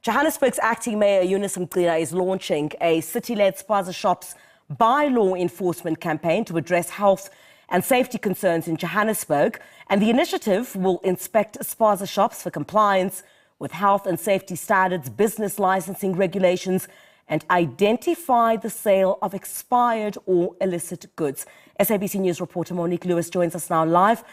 Johannesburg's acting mayor Eunice Mgcina is launching a city-led Spaza shops by-law enforcement campaign to address health and safety concerns in Johannesburg. And the initiative will inspect Spaza shops for compliance with health and safety standards, business licensing regulations, and identify the sale of expired or illicit goods. SABC News reporter Monique Lewis joins us now live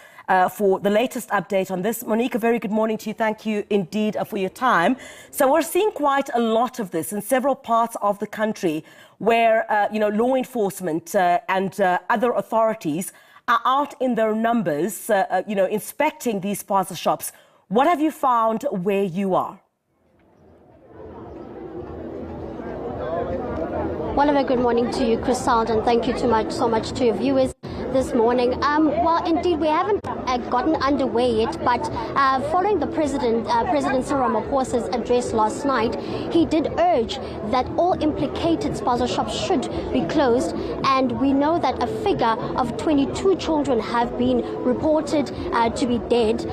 for the latest update on this. Monique, a very good morning to you. Thank you indeed for your time. So we're seeing quite a lot of this in several parts of the country where, law enforcement and other authorities are out in their numbers, inspecting these Spaza shops. What have you found where you are? Well, a very good morning to you, Chriselle, and thank you so much to your viewers this morning. Well, indeed, we haven't gotten underway yet, but following the President Cyril Ramaphosa's address last night, he did urge that all implicated Spaza shops should be closed, and we know that a figure of 22 children have been reported to be dead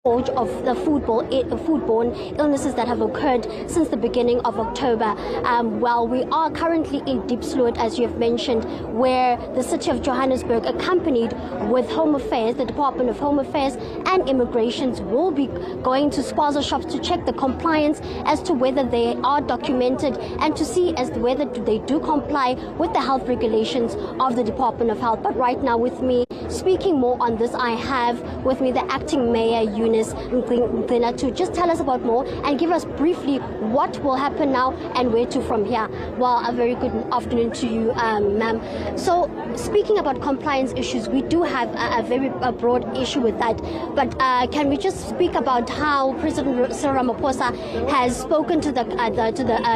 of the foodborne illnesses that have occurred since the beginning of October. Well, we are currently in Deep Sloot, as you have mentioned, where the city of Johannesburg, accompanied with Home Affairs, the Department of Home Affairs and Immigrations, will be going to Spaza shops to check the compliance as to whether they are documented and to see as to whether they do comply with the health regulations of the Department of Health. But right now with me, speaking more on this, I have with me the acting mayor, Eunice Mgcina, to just tell us about more and give us briefly what will happen now and where to from here. Well, a very good afternoon to you, ma'am. So, speaking about compliance issues, we do have a very broad issue with that. But can we just speak about how President Cyril Ramaphosa has spoken to the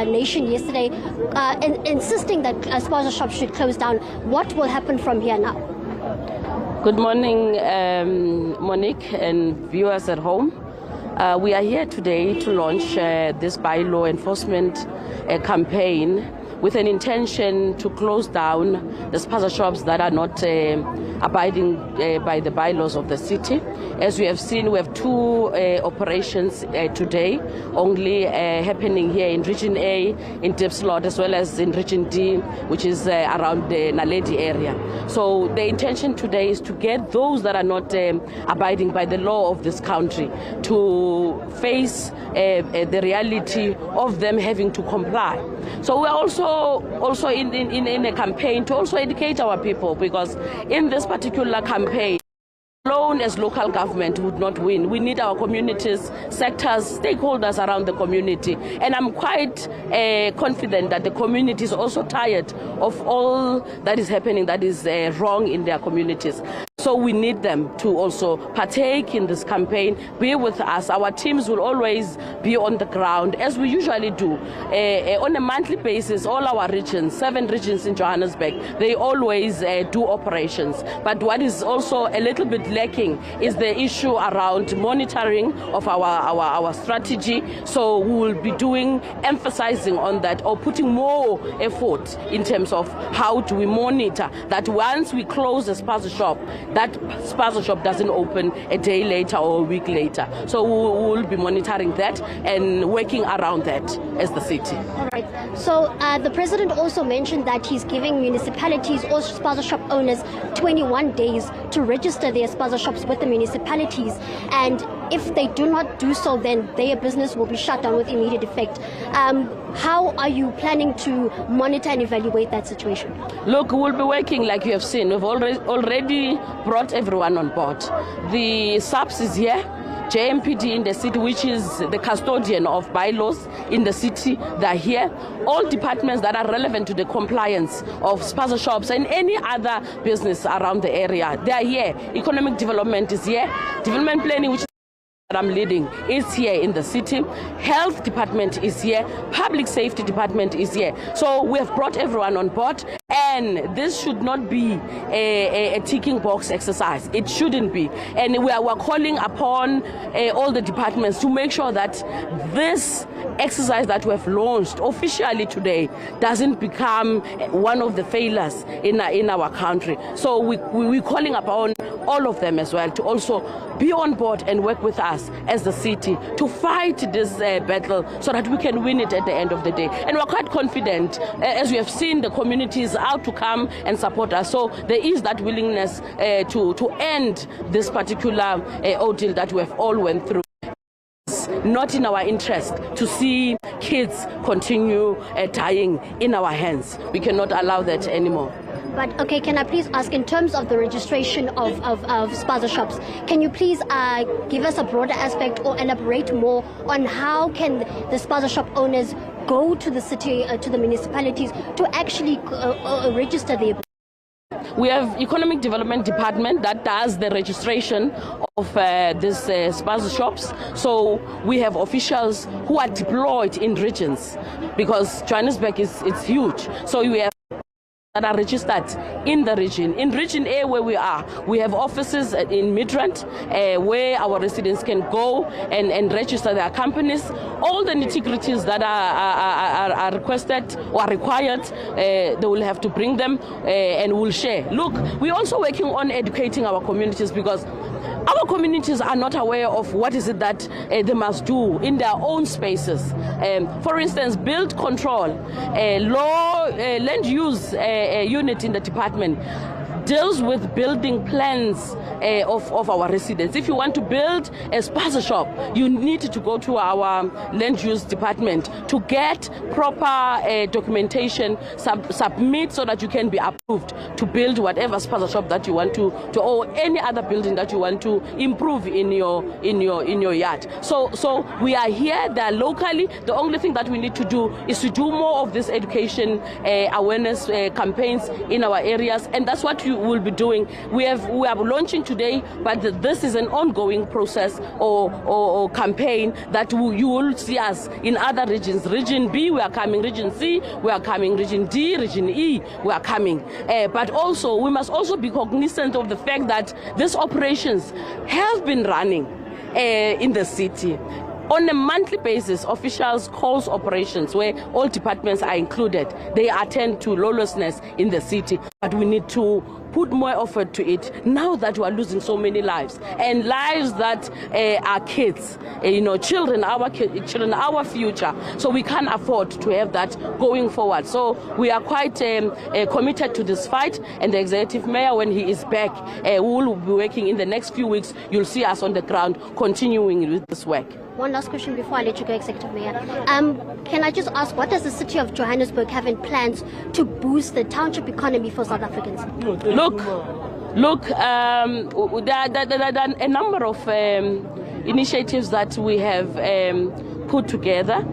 nation yesterday, insisting that Spaza shops should close down? What will happen from here now? Good morning, Monique and viewers at home. We are here today to launch this by-law enforcement campaign with an intention to close down the Spaza shops that are not abiding by the bylaws of the city. As we have seen, we have two operations today only happening here in Region A, in Deep Sloot, as well as in Region D, which is around the Naledi area. So the intention today is to get those that are not abiding by the law of this country to face the reality of them having to comply. So we're also in a campaign to also educate our people, because in this particular campaign, alone as local government would not win. We need our communities, sectors, stakeholders around the community. And I'm quite confident that the community is also tired of all that is happening that is wrong in their communities. So we need them to also partake in this campaign, be with us. Our teams will always be on the ground, as we usually do. On a monthly basis, all our regions, 7 regions in Johannesburg, they always do operations. But what is also a little bit lacking is the issue around monitoring of our strategy. So we will be emphasizing on that, or putting more effort in terms of how do we monitor that once we close the Spaza shop, that Spaza shop doesn't open a day later or a week later. So we will be monitoring that and working around that as the city. All right. So the president also mentioned that he's giving municipalities or Spaza shop owners 21 days to register their Spaza shops with the municipalities. And if they do not do so, then their business will be shut down with immediate effect. How are you planning to monitor and evaluate that situation? Look, we'll be working like you have seen. We've already brought everyone on board. The SAPS is here, JMPD in the city, which is the custodian of bylaws in the city, they're here. All departments that are relevant to the compliance of Spaza shops and any other business around the area, they are here. Economic development is here. Development planning, which that I'm leading, is here in the city. Health department is here. Public safety department is here. So we have brought everyone on board. And this should not be a ticking box exercise. It shouldn't be. And we are calling upon all the departments to make sure that this exercise that we have launched officially today doesn't become one of the failures in our country. So we're calling upon all of them as well to also be on board and work with us as the city to fight this battle so that we can win it at the end of the day. And we're quite confident, as we have seen the communities out to come and support us. So there is that willingness to end this particular ordeal that we have all went through. It's not in our interest to see kids continue dying in our hands. We cannot allow that anymore. But okay, can I please ask, in terms of the registration of Spaza shops, can you please give us a broader aspect or elaborate more on how can the Spaza shop owners go to the city, to the municipalities to actually register their? We have Economic Development Department that does the registration of these Spaza shops. So we have officials who are deployed in regions because Johannesburg it's huge. So we have that are registered in the region. In Region A, where we are, we have offices in Midrand where our residents can go and register their companies. All the nitty-gritties that are requested or required, they will have to bring them and we'll share. Look, we're also working on educating our communities because our communities are not aware of what is it that they must do in their own spaces. For instance, build control, land use unit in the department deals with building plans of our residents. If you want to build a Spaza shop, you need to go to our land use department to get proper documentation, submit so that you can be approved to build whatever Spaza shop that you want to or any other building that you want to improve in your yard. So we are here, there locally. The only thing that we need to do is to do more of this education awareness campaigns in our areas, and that's what you will be doing. We are launching today, but this is an ongoing process or campaign that you will see us in other regions. Region B, we are coming. Region C, we are coming. Region D, Region E, we are coming. But also, we must also be cognizant of the fact that these operations have been running in the city. On a monthly basis, officials calls operations where all departments are included. They attend to lawlessness in the city, but we need to put more effort to it now that we are losing so many lives, and lives that are kids, children, our future. So we can't afford to have that going forward. So we are quite committed to this fight, and the executive mayor, when he is back, we will be working in the next few weeks. You'll see us on the ground continuing with this work. One last question before I let you go, Executive Mayor. Can I just ask, what does the city of Johannesburg have in plans to boost the township economy for South Africans? Look, there are a number of initiatives that we have put together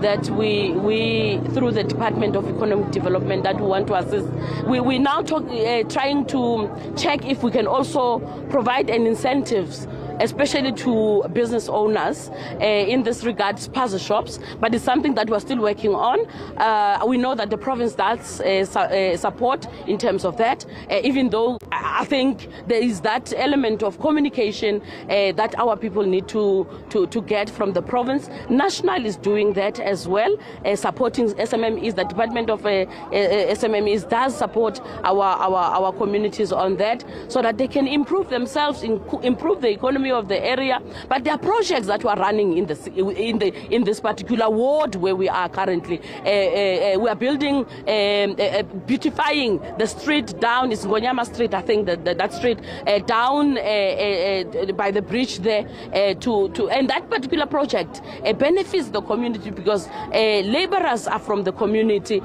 that we through the Department of Economic Development that we want to assist. We now trying to check if we can also provide an incentives, especially to business owners in this regard, Spaza shops, but it's something that we're still working on. We know that the province does support in terms of that, even though I think there is that element of communication that our people need to get from the province. National is doing that as well, supporting SMMEs. The Department of SMMEs does support our communities on that, so that they can improve themselves, improve the economy of the area. But there are projects that we are running in this particular ward where we are currently. We are building, beautifying the street down. It's Ngonyama Street, I think that street down by the bridge there. And that particular project benefits the community because laborers are from the community,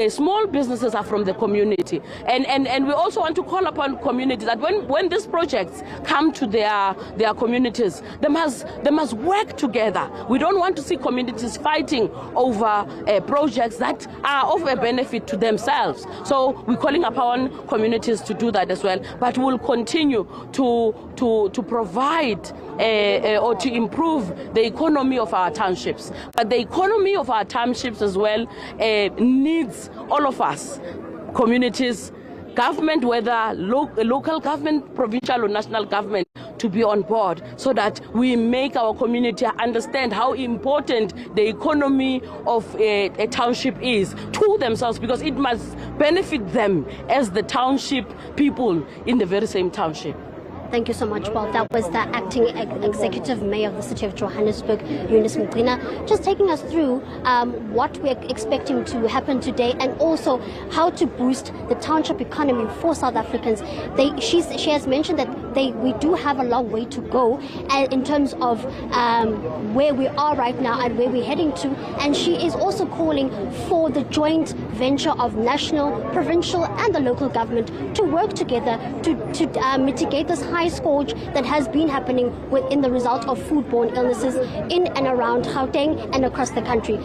small businesses are from the community, and we also want to call upon communities that when these projects come to their communities, they must work together. We don't want to see communities fighting over projects that are of a benefit to themselves. So we're calling upon communities to do that as well. But we'll continue to provide or to improve the economy of our townships. But the economy of our townships as well needs all of us. communities, government, whether local government, provincial or national government, to be on board so that we make our community understand how important the economy of a township is to themselves, because it must benefit them as the township people in the very same township. Thank you so much, Paul. That was the acting executive mayor of the city of Johannesburg, Eunice Mgcina, just taking us through what we're expecting to happen today and also how to boost the township economy for South Africans. She has mentioned that we do have a long way to go in terms of where we are right now and where we're heading to. And she is also calling for the joint venture of national, provincial and the local government to work together to mitigate this high scourge that has been happening in the result of foodborne illnesses in and around Gauteng and across the country.